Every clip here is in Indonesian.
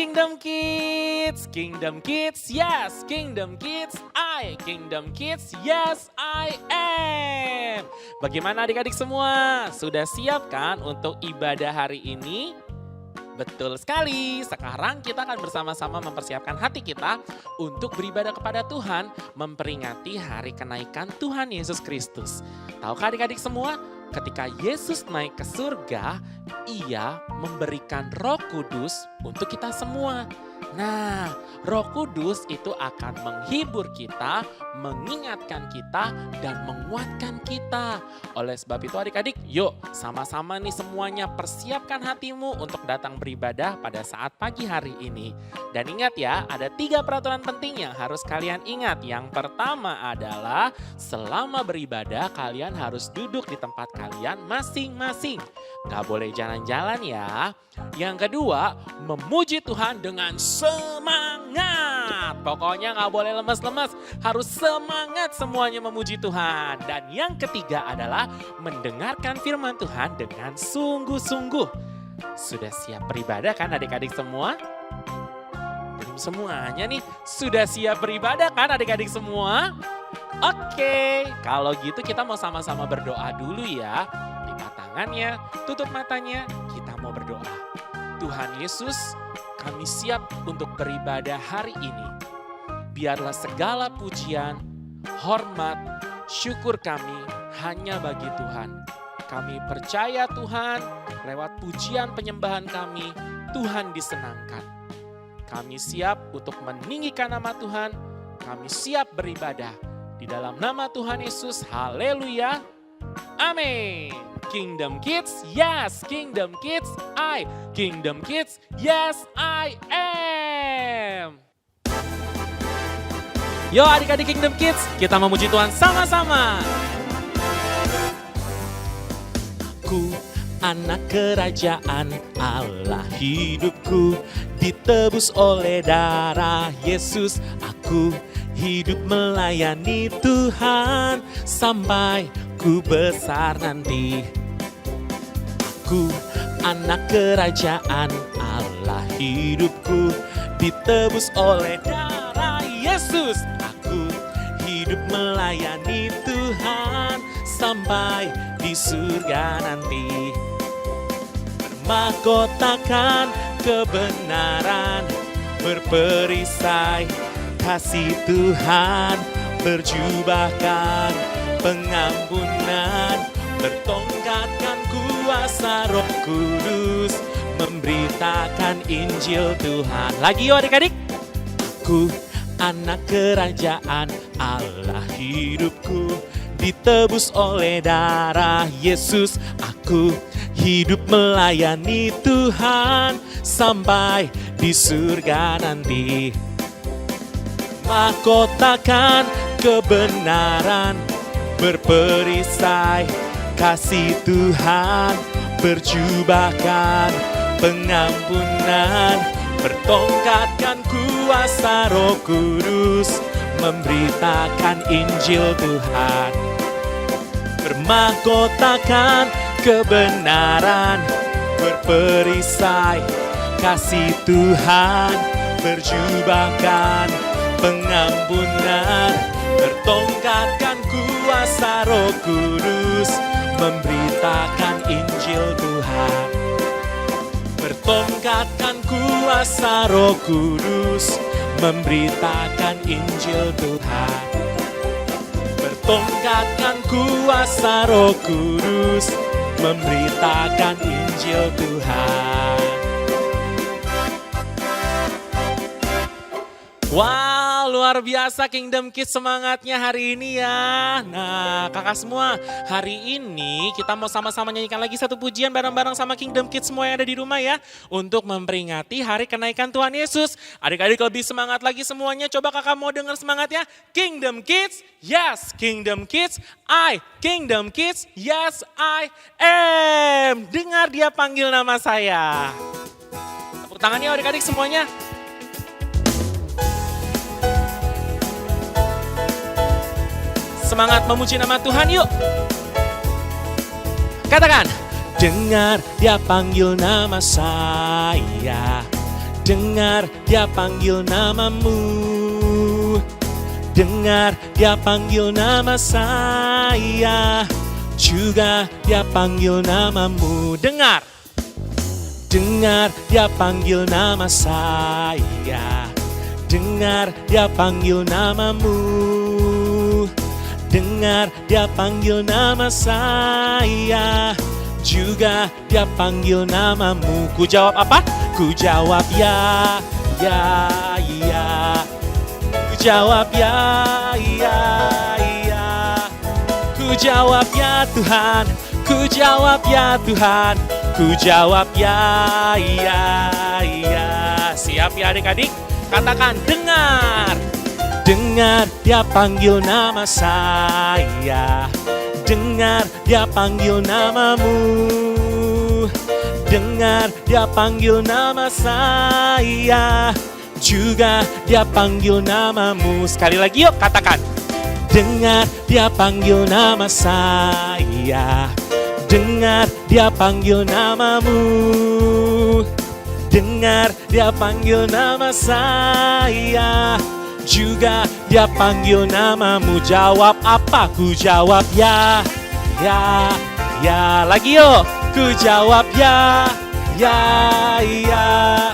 Kingdom Kids. Kingdom Kids, yes. Kingdom Kids, Kingdom Kids, yes I am. Bagaimana adik-adik semua? Sudah siap kan untuk ibadah hari ini? Betul sekali, sekarang kita akan bersama-sama mempersiapkan hati kita untuk beribadah kepada Tuhan, memperingati hari kenaikan Tuhan Yesus Kristus. Tahukah adik-adik semua, ketika Yesus naik ke surga, Ia memberikan Roh Kudus untuk kita semua. Nah, Roh Kudus itu akan menghibur kita, mengingatkan kita, dan menguatkan kita. Oleh sebab itu adik-adik, yuk sama-sama nih semuanya persiapkan hatimu untuk datang beribadah pada saat pagi hari ini. Dan ingat ya, ada 3 peraturan penting yang harus kalian ingat. Yang pertama adalah selama beribadah kalian harus duduk di tempat kalian masing-masing. Gak boleh jalan-jalan ya. Yang kedua, memuji Tuhan dengan semangat. Pokoknya gak boleh lemes-lemes, harus semangat semuanya memuji Tuhan. Dan yang ketiga adalah mendengarkan firman Tuhan dengan sungguh-sungguh. Sudah siap beribadah kan adik-adik semua? Belum semuanya nih, sudah siap beribadah kan adik-adik semua? Oke, kalau gitu kita mau sama-sama berdoa dulu ya. Lipat tangannya, tutup matanya, kita mau berdoa. Tuhan Yesus, kami siap untuk beribadah hari ini. Biarlah segala pujian, hormat, syukur kami hanya bagi Tuhan. Kami percaya Tuhan, lewat pujian penyembahan kami, Tuhan disenangkan. Kami siap untuk meninggikan nama Tuhan, kami siap beribadah. Di dalam nama Tuhan Yesus, haleluya, amin. Kingdom Kids, yes. Kingdom Kids, Kingdom Kids, yes I am. Yo adik-adik Kingdom Kids, kita memuji Tuhan sama-sama. Ku anak kerajaan Allah, hidupku ditebus oleh darah Yesus. Aku hidup melayani Tuhan sampai ku besar nanti. Aku anak kerajaan Allah, hidupku ditebus oleh darah Yesus. Aku hidup melayani Tuhan sampai di surga nanti. Bermahkotakan kebenaran, berperisai kasih Tuhan, berjubahkan pengampunan, bertongkatkan kuasa Roh Kudus, memberitakan Injil Tuhan. Lagi yuk adik-adik. Aku anak kerajaan Allah, hidupku ditebus oleh darah Yesus. Aku hidup melayani Tuhan sampai di surga nanti. Mahkotakan kebenaran, berperisai kasih Tuhan, berjubahkan pengampunan, bertongkatkan kuasa Roh Kudus, memberitakan Injil Tuhan. Bermahkotakan kebenaran, berperisai kasih Tuhan, berjubahkan pengampunan, bertongkatkan kuasa Roh Kudus, memberitakan Injil Tuhan. Bertongkatkan kuasa Roh Kudus, memberitakan Injil Tuhan. Bertongkatkan kuasa Roh Kudus, memberitakan Injil Tuhan. Wow, luar biasa Kingdom Kids semangatnya hari ini ya. Nah, kakak semua, hari ini kita mau sama-sama nyanyikan lagi satu pujian bareng-bareng sama Kingdom Kids semua yang ada di rumah ya. Untuk memperingati hari kenaikan Tuhan Yesus. Adik-adik lebih semangat lagi semuanya, coba kakak mau dengar semangatnya. Kingdom Kids, yes. Kingdom Kids, Kingdom Kids, yes I am. Dengar dia panggil nama saya. Tepuk tangannya adik-adik semuanya. Semangat memuji nama Tuhan yuk. Katakan, dengar dia panggil nama saya. Dengar dia panggil namamu. Dengar dia panggil nama saya. Juga dia panggil namamu. Dengar. Dengar dia panggil nama saya. Dengar dia panggil namamu. Dengar dia panggil nama saya. Juga dia panggil namamu. Ku jawab apa? Ku jawab ya, ya, ya. Ku jawab ya, ya, ya. Ku jawab ya Tuhan. Ku jawab ya Tuhan. Ku jawab ya, ya, ya. Siap ya adik-adik? Katakan dengar. Dengar dia panggil nama saya. Dengar dia panggil namamu. Dengar dia panggil nama saya. Juga dia panggil namamu. Sekali lagi yuk katakan. Dengar dia panggil nama saya. Dengar dia panggil namamu. Dengar dia panggil nama saya. Juga dia panggil namamu. Jawab apa? Ku jawab ya, ya, ya. Lagi yuk. Ku jawab ya, ya, ya.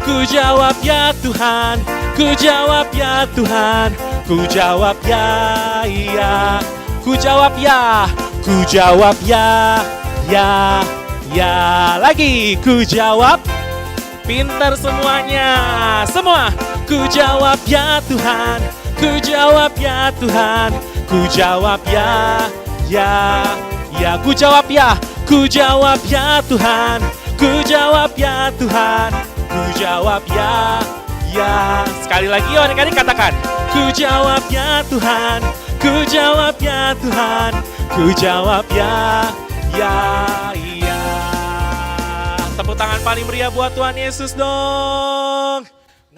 Ku jawab ya Tuhan. Ku jawab ya Tuhan. Ku jawab ya, ya. Ku jawab ya. Ku jawab ya, ya, ya. Lagi ku jawab. Pintar semuanya. Semua. Ku jawab ya Tuhan. Ku jawab ya Tuhan. Ku jawab ya, ya, ya. Ku jawab ya. Ku jawab ya Tuhan. Ku jawab ya Tuhan. Ku jawab ya, ya. Sekali lagi yuk adik-adik katakan. Ku jawab ya Tuhan. Ku jawab ya Tuhan. Ku jawab ya, ya, ya. Tepuk tangan paling meriah buat Tuhan Yesus dong.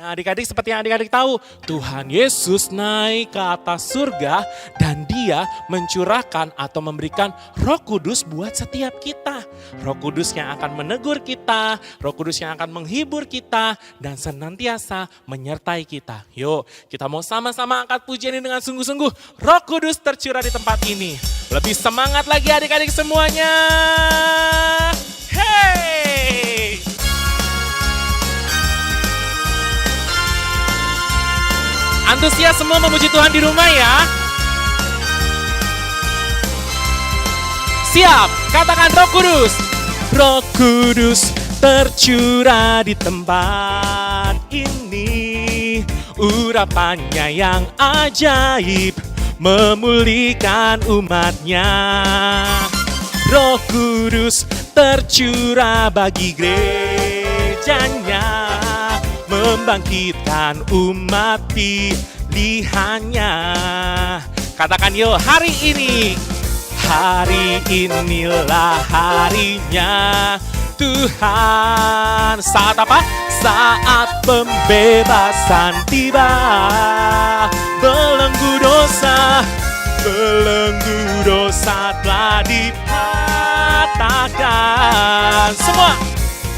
Nah adik-adik seperti yang adik-adik tahu, Tuhan Yesus naik ke atas surga dan dia mencurahkan atau memberikan Roh Kudus buat setiap kita. Roh Kudus yang akan menegur kita, Roh Kudus yang akan menghibur kita dan senantiasa menyertai kita. Yuk kita mau sama-sama angkat pujian ini dengan sungguh-sungguh. Roh Kudus tercurah di tempat ini. Lebih semangat lagi adik-adik semuanya. Hey! Antusias semua memuji Tuhan di rumah ya. Siap, katakan Roh Kudus. Roh Kudus tercurah di tempat ini. Urapannya yang ajaib memulihkan umatnya. Roh Kudus tercurah bagi gerejanya, membangkitkan umat pilihannya. Katakan yuk, hari ini. Hari inilah harinya Tuhan. Saat apa? Saat pembebasan tiba. Belenggu dosa telah dipatahkan. Semua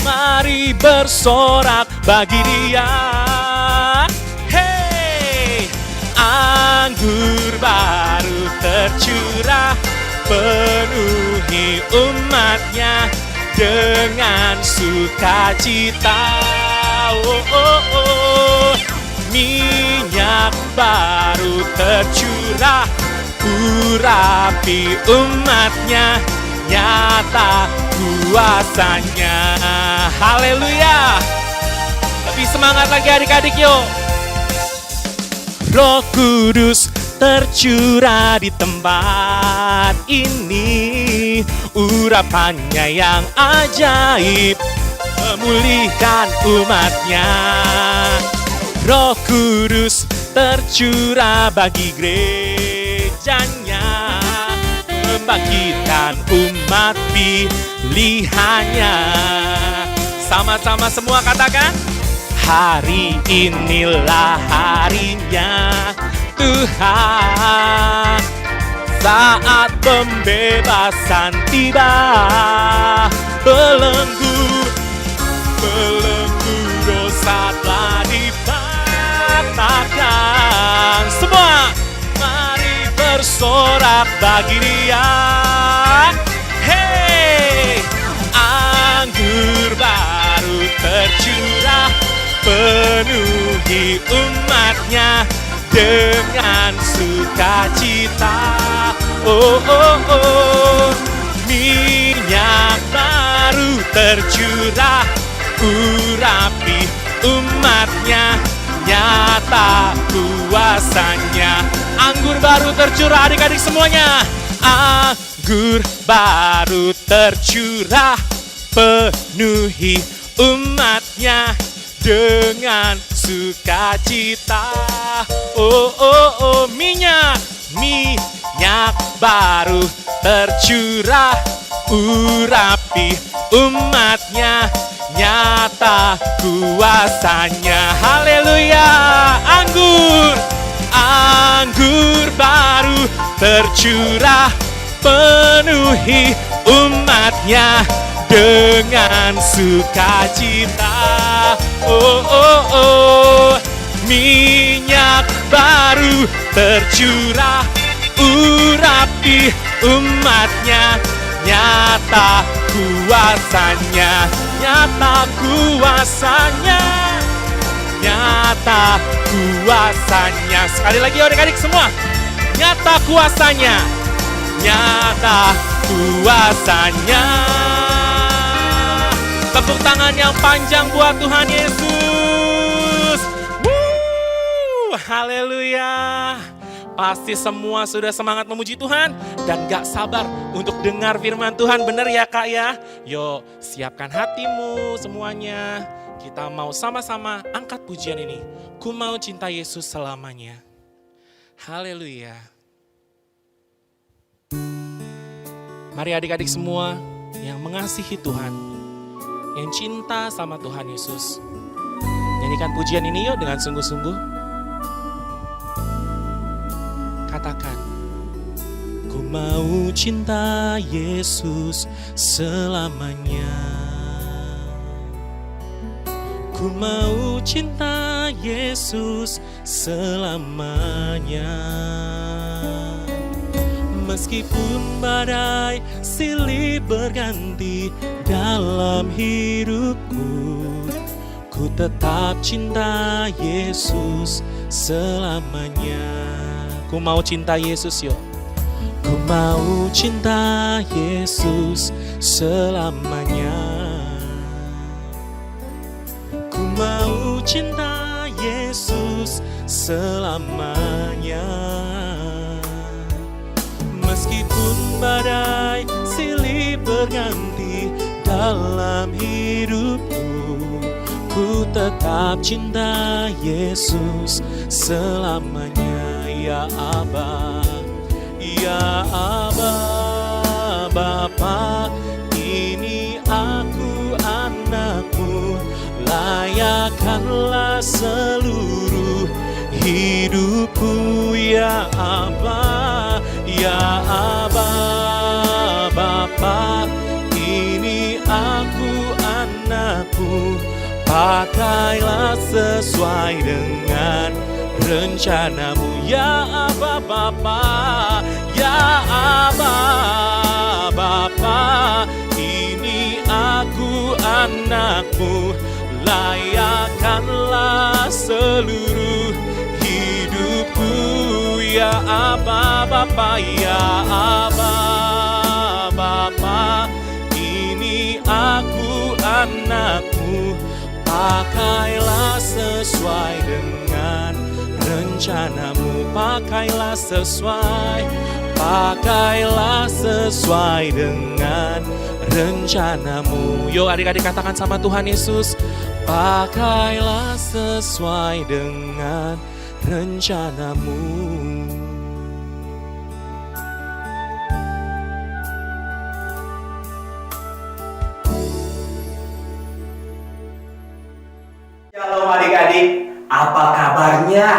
mari bersorak bagi dia. Hey, anggur baru tercurah, penuhi umatnya dengan sukacita. Oh, oh, oh. Minyak baru tercurah, urapi umatnya, nyata kuasanya. Haleluya. Lebih semangat lagi adik-adik yuk. Roh Kudus tercurah di tempat ini. Urapannya yang ajaib memulihkan umatnya. Roh Kudus tercurah bagi gerejanya, membangkitkan umat pilihannya. Sama-sama semua katakan. Hari inilah harinya Tuhan. Saat pembebasan tiba. Belenggu dosa bersorak bagi Dia. Hey, anggur baru tercurah, penuhi umatnya dengan sukacita. Oh, oh, oh, minyak baru tercurah, urapi umatnya, nyata kuasanya. Anggur baru tercurah adik-adik semuanya. Anggur baru tercurah, penuhi umatnya dengan sukacita. Oh, oh, oh, minyak baru tercurah, urapi umatnya, nyata kuasanya. Haleluya. Anggur baru tercurah, penuhi umatnya dengan sukacita. Oh, oh, oh, minyak baru tercurah, urapi umatnya, nyata kuasanya, nyata kuasanya, nyata kuasanya. Sekali lagi adik-adik semua, nyata kuasanya, nyata kuasanya. Tepuk tangan yang panjang buat Tuhan Yesus. Haleluya. Pasti semua sudah semangat memuji Tuhan dan gak sabar untuk dengar firman Tuhan. Bener ya Kak ya? Yuk siapkan hatimu semuanya. Kita mau sama-sama angkat pujian ini. Ku mau cinta Yesus selamanya. Haleluya. Mari adik-adik semua yang mengasihi Tuhan, yang cinta sama Tuhan Yesus, nyanyikan pujian ini yuk dengan sungguh-sungguh. Katakan, ku mau cinta Yesus selamanya. Ku mau cinta Yesus selamanya. Meskipun badai silih berganti dalam hidupku, ku tetap cinta Yesus selamanya. Ku mau cinta Yesus yuk. Ku mau cinta Yesus selamanya. Ku mau cinta Yesus selamanya. Meskipun badai silih berganti dalam hidupku, ku tetap cinta Yesus selamanya. Ya Aba, ya Aba, Bapa, ini aku anakmu, layakkanlah seluruh hidupku. Ya Aba, ya Aba, Bapa, ini aku anakmu, pakailah sesuai dengan rencanamu. Ya Aba Bapa, ya Aba Bapa, ini aku anakmu, layakkanlah seluruh hidupku. Ya Aba Bapa, ya Aba Bapa, ini aku anakmu, pakailah sesuai dengan rencanamu. Pakailah sesuai dengan rencanamu. Yuk adik-adik katakan sama Tuhan Yesus, pakailah sesuai dengan rencanamu. Shalom adik-adik, apa kabarnya?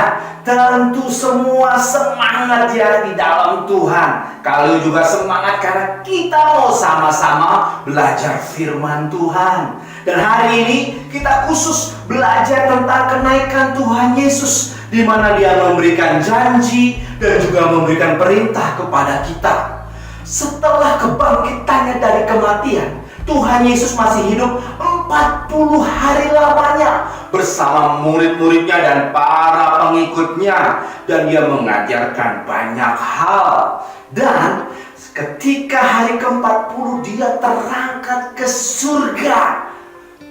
Tentu semua semangat ya di dalam Tuhan. Kalau juga semangat karena kita mau sama-sama belajar firman Tuhan. Dan hari ini kita khusus belajar tentang kenaikan Tuhan Yesus, di mana Dia memberikan janji dan juga memberikan perintah kepada kita. Setelah kebangkitannya dari kematian, Tuhan Yesus masih hidup 40 hari lamanya bersama murid-muridnya dan para pengikutnya, dan Dia mengajarkan banyak hal. Dan ketika hari ke-40 Dia terangkat ke surga.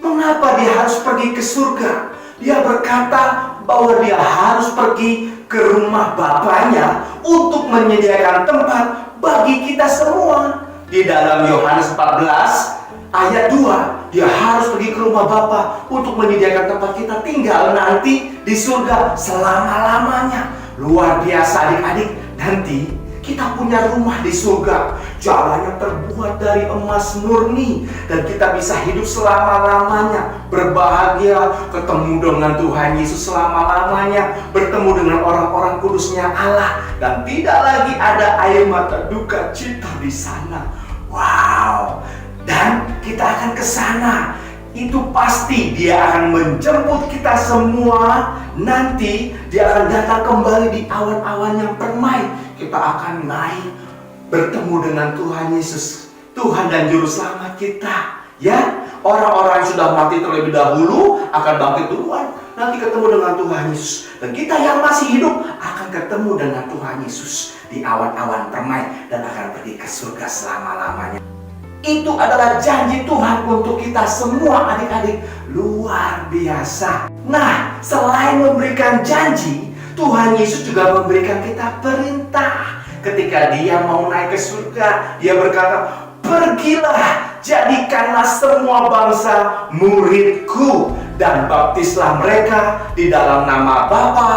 Mengapa Dia harus pergi ke surga? Dia berkata bahwa Dia harus pergi ke rumah Bapaknya untuk menyediakan tempat bagi kita semua. Di dalam Yohanes 14 ayat 2, Dia harus pergi ke rumah Bapa untuk menyediakan tempat kita tinggal nanti di surga selama-lamanya. Luar biasa adik-adik, nanti kita punya rumah di surga. Jalannya terbuat dari emas murni, dan kita bisa hidup selama-lamanya, berbahagia, ketemu dengan Tuhan Yesus selama-lamanya, bertemu dengan orang-orang kudusnya Allah, dan tidak lagi ada air mata duka cita di sana. Wow! Dan kita akan ke sana. Itu pasti Dia akan menjemput kita semua. Nanti Dia akan datang kembali di awan-awan yang permai. Kita akan naik bertemu dengan Tuhan Yesus, Tuhan dan Juru Selamat kita. Ya, orang-orang yang sudah mati terlebih dahulu akan bangkit duluan, nanti ketemu dengan Tuhan Yesus. Dan kita yang masih hidup akan ketemu dengan Tuhan Yesus di awan-awan permai dan akan pergi ke surga selama-lamanya. Itu adalah janji Tuhan untuk kita semua adik-adik. Luar biasa. Nah, selain memberikan janji, Tuhan Yesus juga memberikan kita perintah. Ketika Dia mau naik ke surga, Dia berkata, "Pergilah, jadikanlah semua bangsa muridku, dan baptislah mereka di dalam nama Bapa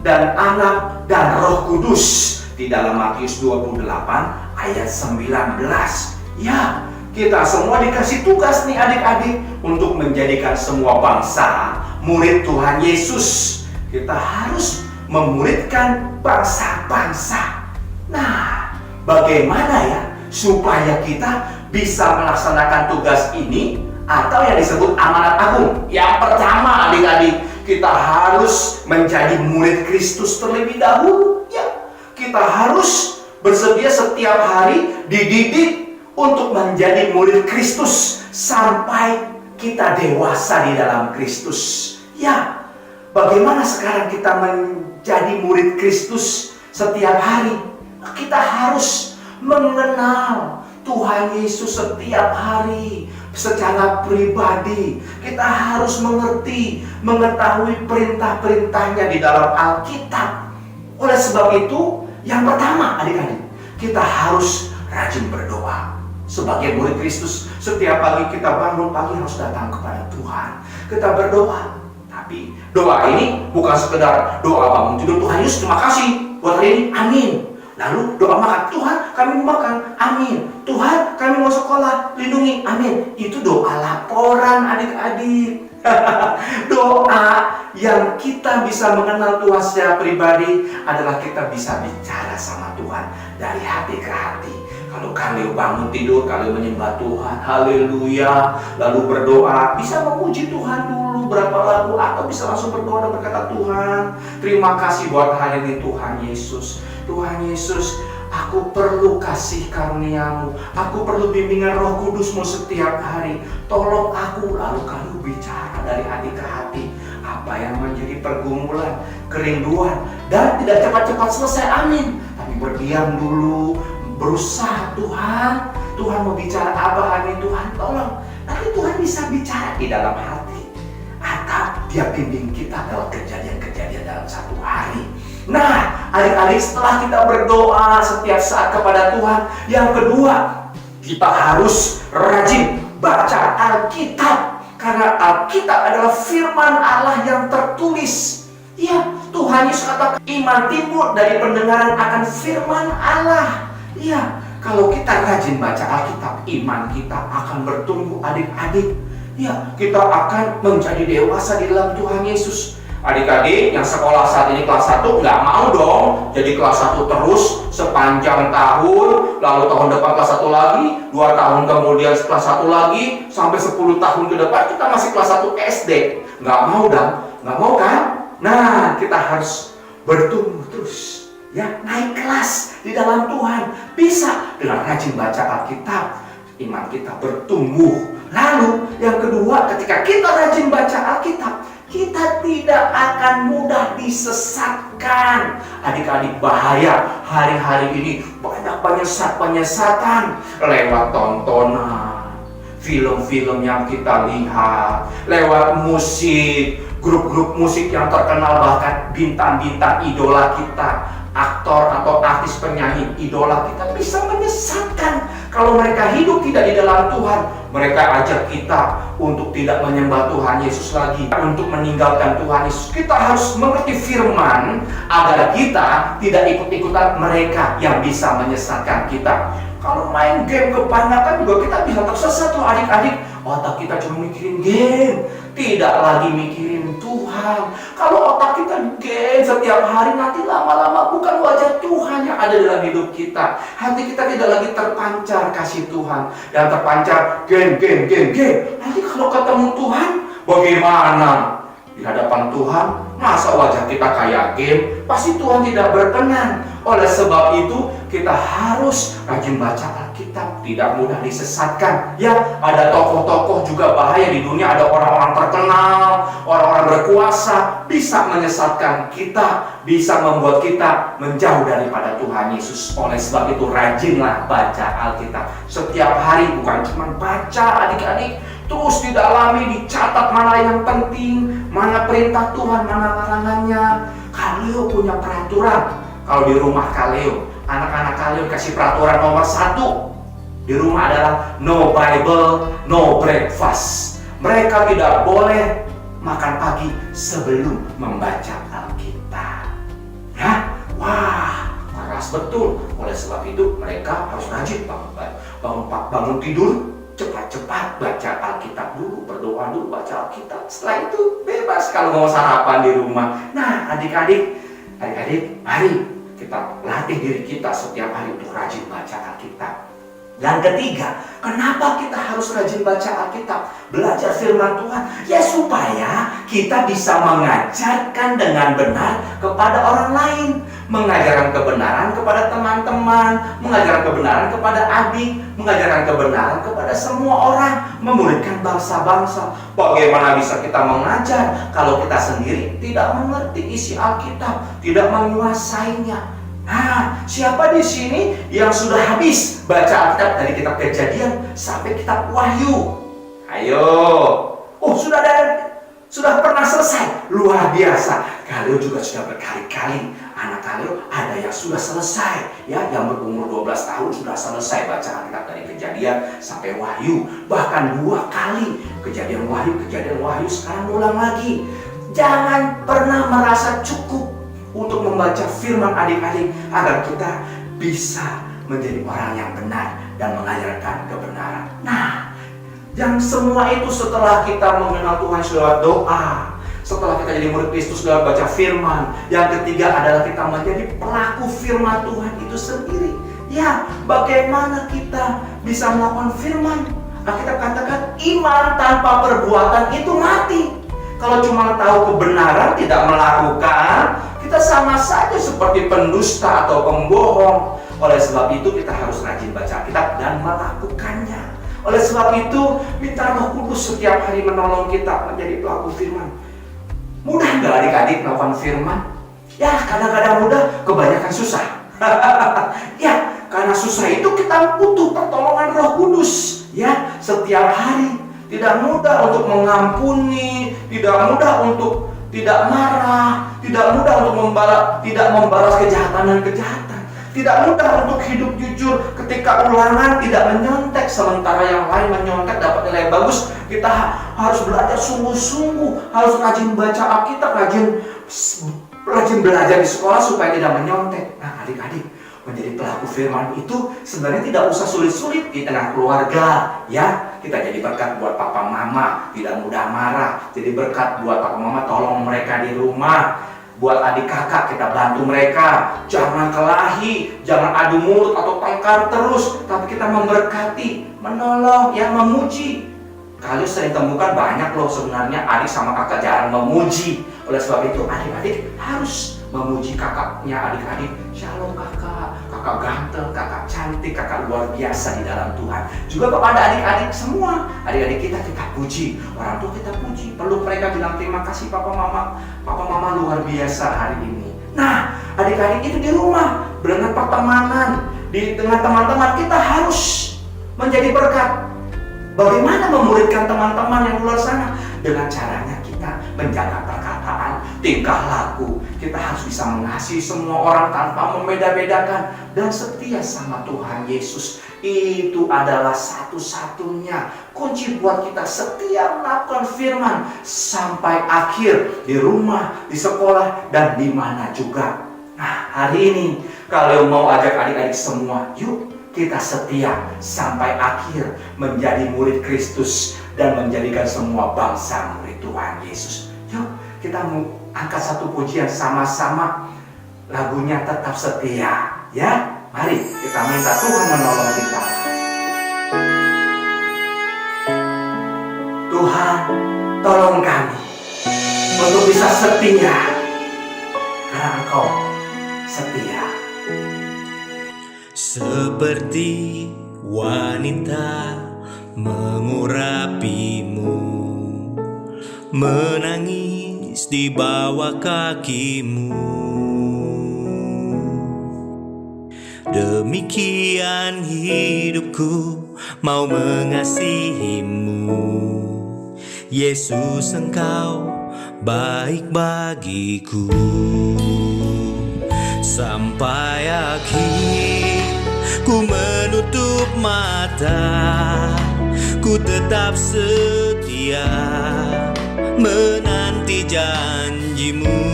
dan Anak dan Roh Kudus." Di dalam Matius 28 ayat 19. Ya, kita semua dikasih tugas nih adik-adik untuk menjadikan semua bangsa murid Tuhan Yesus. Kita harus memuridkan bangsa-bangsa. Nah, bagaimana ya supaya kita bisa melaksanakan tugas ini atau yang disebut amanat agung? Yang pertama adik-adik, kita harus menjadi murid Kristus terlebih dahulu. Ya, kita harus bersedia setiap hari dididik untuk menjadi murid Kristus sampai kita dewasa di dalam Kristus. Ya, bagaimana sekarang kita menjadi murid Kristus setiap hari? Kita harus mengenal Tuhan Yesus setiap hari secara pribadi. Kita harus mengetahui perintah-perintahnya di dalam Alkitab. Oleh sebab itu, yang pertama adik-adik, kita harus rajin berdoa. Sebagai murid Kristus, setiap pagi kita bangun pagi harus datang kepada Tuhan. Kita berdoa. Tapi doa ini bukan sekedar doa bangun tidur, Tuhan Yesus terima kasih buat hari ini, amin. Lalu doa makan, Tuhan kami mau makan, amin. Tuhan kami mau sekolah, lindungi, amin. Itu doa laporan adik-adik. Doa yang kita bisa mengenal Tuhan secara pribadi adalah kita bisa bicara sama Tuhan dari hati ke hati. Kalau kalian bangun tidur, kalian menyembah Tuhan, haleluya, lalu berdoa, bisa memuji Tuhan dulu berapa lagu, atau bisa langsung berdoa dan berkata, Tuhan, terima kasih buat hari ini Tuhan Yesus. Tuhan Yesus, aku perlu kasih karunia-Mu, aku perlu bimbingan Roh Kudus-Mu setiap hari. Tolong aku, lalu kamu bicara dari hati ke hati apa yang menjadi pergumulan, kerinduan, dan tidak cepat-cepat selesai, amin. Tapi berdiam dulu, berusaha. Tuhan mau bicara apa hari ini, Tuhan tolong. Nanti Tuhan bisa bicara di dalam hati, atau Dia bimbing kita dalam kejadian-kejadian dalam satu hari. Nah, adik-adik, setelah kita berdoa setiap saat kepada Tuhan, yang kedua, kita harus rajin baca Alkitab. Karena Alkitab adalah firman Allah yang tertulis. Ya, Tuhan Yesus katakan, iman timbul dari pendengaran akan firman Allah. Ya, kalau kita rajin baca Alkitab, iman kita akan bertumbuh adik-adik. Ya, kita akan menjadi dewasa di dalam Tuhan Yesus. Adik-adik yang sekolah saat ini kelas 1 nggak mau dong jadi kelas 1 terus sepanjang tahun, lalu tahun depan kelas 1 lagi, 2 tahun kemudian kelas 1 lagi, sampai 10 tahun ke depan kita masih kelas 1 SD. Nggak mau dong, nggak mau kan? Nah, kita harus bertumbuh terus, ya, naik kelas di dalam Tuhan. Bisa dengan rajin baca Alkitab, iman kita bertumbuh. Lalu yang kedua, ketika kita rajin baca Alkitab, kita tidak akan mudah disesatkan. Adik-adik, bahaya hari-hari ini banyak penyesatan lewat tontonan, film-film yang kita lihat, lewat musik, grup-grup musik yang terkenal, bahkan bintang-bintang idola kita, aktor atau artis penyanyi idola kita bisa menyesatkan. Kalau mereka hidup tidak di dalam Tuhan, mereka ajak kita untuk tidak menyembah Tuhan Yesus lagi, untuk meninggalkan Tuhan Yesus. Kita harus mengerti firman agar kita tidak ikut-ikutan mereka yang bisa menyesatkan kita. Kalau main game kebanyakan juga kita bisa tersesat tuh adik-adik. Otak kita cuma mikirin game, tidak lagi mikirin Tuhan. Kalau otak kita game setiap hari, nanti lama-lama bukan wajah Tuhan yang ada dalam hidup kita. Hati kita tidak lagi terpancar kasih Tuhan, yang terpancar game. Nanti kalau ketemu Tuhan, bagaimana? Di hadapan Tuhan, masa wajah kita kayak game? Pasti Tuhan tidak berkenan. Oleh sebab itu, kita harus rajin baca Alkitab, tidak mudah disesatkan. Ya, ada tokoh-tokoh juga bahaya di dunia, ada orang-orang terkenal, orang-orang berkuasa, bisa menyesatkan kita, bisa membuat kita menjauh daripada Tuhan Yesus. Oleh sebab itu, rajinlah baca Alkitab. Setiap hari, bukan cuma baca adik-adik, terus didalami, dicatat mana yang penting, mana perintah Tuhan, mana larangannya. Kaleo punya peraturan. Kalau di rumah Kaleo, anak-anak Kaleo kasih peraturan nomor 1 di rumah adalah no Bible, no breakfast. Mereka tidak boleh makan pagi sebelum membaca Alkitab. Ya, wah, keras betul. Oleh sebab itu mereka harus rajin bangun tidur, cepat-cepat baca Alkitab dulu, berdoa dulu, baca Alkitab. Setelah itu bebas kalau mau sarapan di rumah. Nah, adik-adik, mari kita latih diri kita setiap hari untuk rajin baca Alkitab. Yang ketiga, kenapa kita harus rajin baca Alkitab? Belajar firman Tuhan, ya supaya kita bisa mengajarkan dengan benar kepada orang lain. Mengajarkan kebenaran kepada teman-teman, mengajarkan kebenaran kepada adik, mengajarkan kebenaran kepada semua orang, memuridkan bangsa-bangsa. Bagaimana bisa kita mengajar kalau kita sendiri tidak mengerti isi Alkitab, tidak menguasainya? Nah, siapa di sini yang sudah habis baca Alkitab dari kitab Kejadian sampai kitab Wahyu? Ayo. Oh, sudah pernah selesai. Luar biasa. Kaleo juga sudah berkali-kali. Anak Kaleo ada yang sudah selesai, ya, yang berumur 12 tahun sudah selesai baca Alkitab dari Kejadian sampai Wahyu. Bahkan 2 kali Kejadian Wahyu, sekarang ulang lagi. Jangan pernah merasa cukup untuk membaca firman adik-adik agar kita bisa menjadi orang yang benar dan mengajarkan kebenaran. Nah, yang semua itu setelah kita mengenal Tuhan lewat doa, setelah kita jadi murid Kristus lewat baca firman. Yang ketiga adalah kita menjadi pelaku firman Tuhan itu sendiri. Ya, bagaimana kita bisa melakukan firman? Kita katakan iman tanpa perbuatan itu mati. Kalau cuma tahu kebenaran tidak melakukan, kita sama saja seperti pendusta atau pembohong. Oleh sebab itu kita harus rajin baca Alkitab dan melakukannya. Oleh sebab itu minta Roh Kudus setiap hari menolong kita menjadi pelaku firman. Mudah nggak adik-adik melakukan firman? Ya, kadang-kadang mudah, kebanyakan susah. Ya, karena susah itu kita butuh pertolongan Roh Kudus. Ya, setiap hari. Tidak mudah untuk mengampuni, tidak mudah untuk tidak marah, tidak mudah untuk tidak membalas kejahatan dan kejahatan. Tidak mudah untuk hidup jujur ketika ulangan tidak menyontek, sementara yang lain menyontek dapat nilai bagus. Kita harus belajar sungguh-sungguh, harus rajin baca Alkitab, rajin belajar di sekolah supaya tidak menyontek. Nah, adik-adik, menjadi pelaku firman itu sebenarnya tidak usah sulit-sulit di tengah keluarga, ya. Kita jadi berkat buat papa mama, tidak mudah marah. Jadi berkat buat papa mama, tolong mereka di rumah. Buat adik kakak kita bantu mereka. Jangan kelahi, jangan adu mulut atau tengkar terus, tapi kita memberkati, menolong, yang memuji. Kalian sering temukan banyak loh sebenarnya adik sama kakak jarang memuji. Oleh sebab itu adik-adik harus memuji kakaknya adik-adik. Shalom kakak, kakak ganteng, kakak cantik, kakak luar biasa di dalam Tuhan. Juga kepada adik-adik semua, adik-adik kita puji, orang tua kita puji. Perlu mereka bilang terima kasih papa mama luar biasa hari ini. Nah, adik-adik itu di rumah, dengan pertemanan, dengan teman-teman kita harus menjadi berkat. Bagaimana memuridkan teman-teman yang luar sana? Dengan caranya kita menjaga perkataan, tingkah laku. Kita harus bisa mengasihi semua orang tanpa membeda-bedakan dan setia sama Tuhan Yesus. Itu adalah satu-satunya kunci buat kita setia melakukan firman sampai akhir di rumah, di sekolah, dan di mana juga. Nah, hari ini kalau mau ajak adik-adik semua, yuk kita setia sampai akhir menjadi murid Kristus dan menjadikan semua bangsa murid Tuhan Yesus. Yuk kita mau angkat satu pujian sama-sama, lagunya Tetap Setia, ya. Mari kita minta Tuhan menolong kita. Tuhan, tolong kami untuk bisa setia karena Engkau setia. Seperti wanita mengurapimu, menangis di bawah kakimu. Demikian hidupku mau mengasihimu. Yesus, Engkau baik bagiku. Sampai akhir ku menutup mata, ku tetap setia menanti janjimu.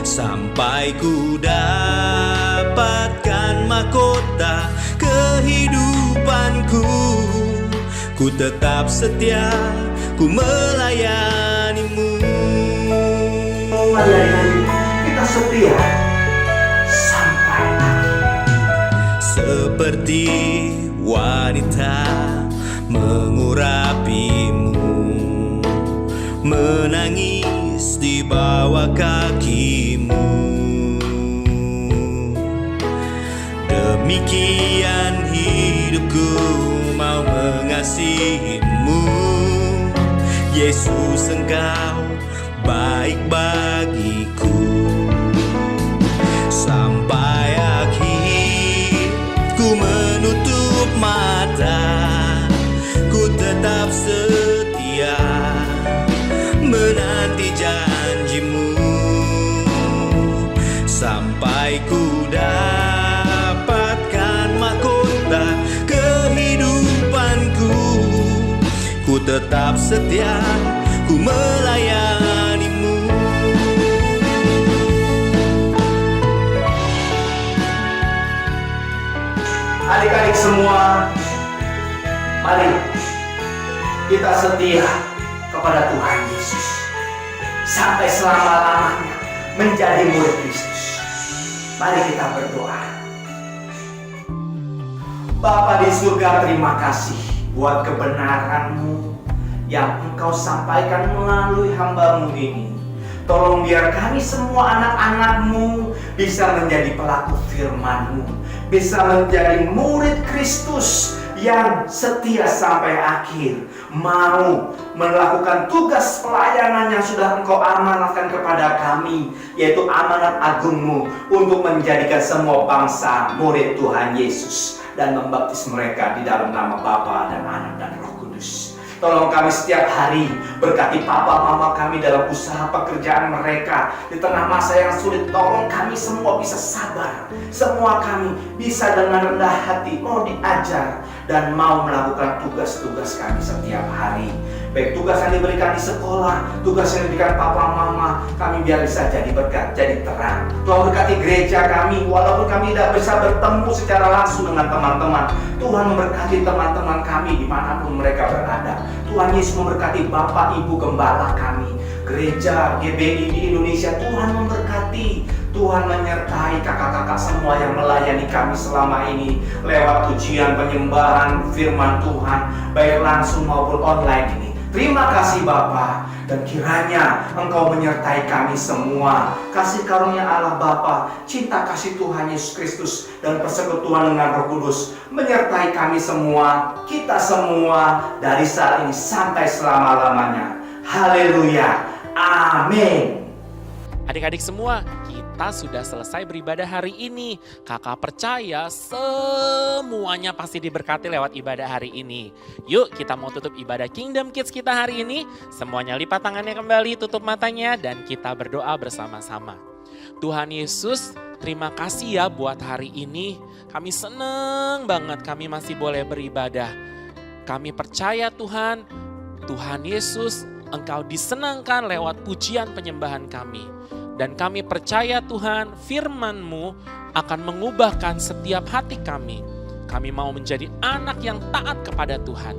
Sampai ku dapatkan mahkota kehidupanku, ku tetap setia, ku melayanimu. Kita setia sampai akhir. Seperti wanita mengurapimu, menangis di bawah kakimu. Demikian hidupku mau mengasihimu. Yesus, Engkau baik bagiku. Sampai akhir ku menutup mata, ku tetap setia menanti janjimu. Sampai ku dapatkan mahkota kehidupanku, ku tetap setia, ku melayanimu. Adik-adik semua, mari kita setia kepada Tuhan Yesus sampai selama-lamanya menjadi murid Kristus. Mari kita berdoa. Bapa di surga, terima kasih buat kebenaran-Mu yang Engkau sampaikan melalui hamba-Mu ini. Tolong biar kami semua anak-anak-Mu bisa menjadi pelaku firman-Mu, bisa menjadi murid Kristus yang setia sampai akhir, mau melakukan tugas pelayanan yang sudah Engkau amanatkan kepada kami, yaitu amanat agung-Mu untuk menjadikan semua bangsa murid Tuhan Yesus dan membaptis mereka di dalam nama Bapa dan Anak dan Roh Kudus. Tolong kami setiap hari, berkati papa mama kami dalam usaha pekerjaan mereka di tengah masa yang sulit. Tolong kami semua bisa sabar, semua kami bisa dengan rendah hati mau diajar dan mau melakukan tugas-tugas kami setiap hari. Baik tugas yang diberikan di sekolah, tugas yang diberikan papa mama, kami biar bisa jadi berkat, jadi terang. Tuhan berkati gereja kami, walaupun kami tidak bisa bertemu secara langsung dengan teman-teman. Tuhan memberkati teman-teman kami dimanapun mereka berada. Tuhan Yesus memberkati Bapak Ibu Gembala kami, gereja GBI di Indonesia. Tuhan memberkati, Tuhan menyertai kakak-kakak semua yang melayani kami selama ini lewat ujian penyembahan firman Tuhan, baik langsung maupun online ini. Terima kasih Bapa, dan kiranya Engkau menyertai kami semua. Kasih karunia Allah Bapa, cinta kasih Tuhan Yesus Kristus, dan persekutuan dengan Roh Kudus menyertai kami semua, kita semua dari saat ini sampai selama-lamanya. Haleluya, amin. Adik-adik semua, kita sudah selesai beribadah hari ini. Kakak percaya semuanya pasti diberkati lewat ibadah hari ini. Yuk kita mau tutup ibadah Kingdom Kids kita hari ini. Semuanya lipat tangannya kembali, tutup matanya, dan kita berdoa bersama-sama. Tuhan Yesus, terima kasih ya buat hari ini. Kami seneng banget kami masih boleh beribadah. Kami percaya Tuhan, Tuhan Yesus, Engkau disenangkan lewat pujian penyembahan kami. Dan kami percaya Tuhan, firman-Mu akan mengubahkan setiap hati kami. Kami mau menjadi anak yang taat kepada Tuhan.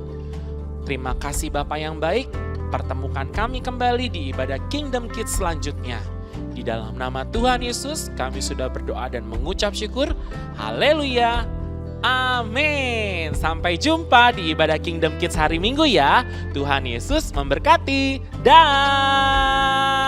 Terima kasih Bapa yang baik, pertemukan kami kembali di ibadah Kingdom Kids selanjutnya. Di dalam nama Tuhan Yesus, kami sudah berdoa dan mengucap syukur. Haleluya. Amin. Sampai jumpa di ibadah Kingdom Kids hari Minggu ya. Tuhan Yesus memberkati. Dah.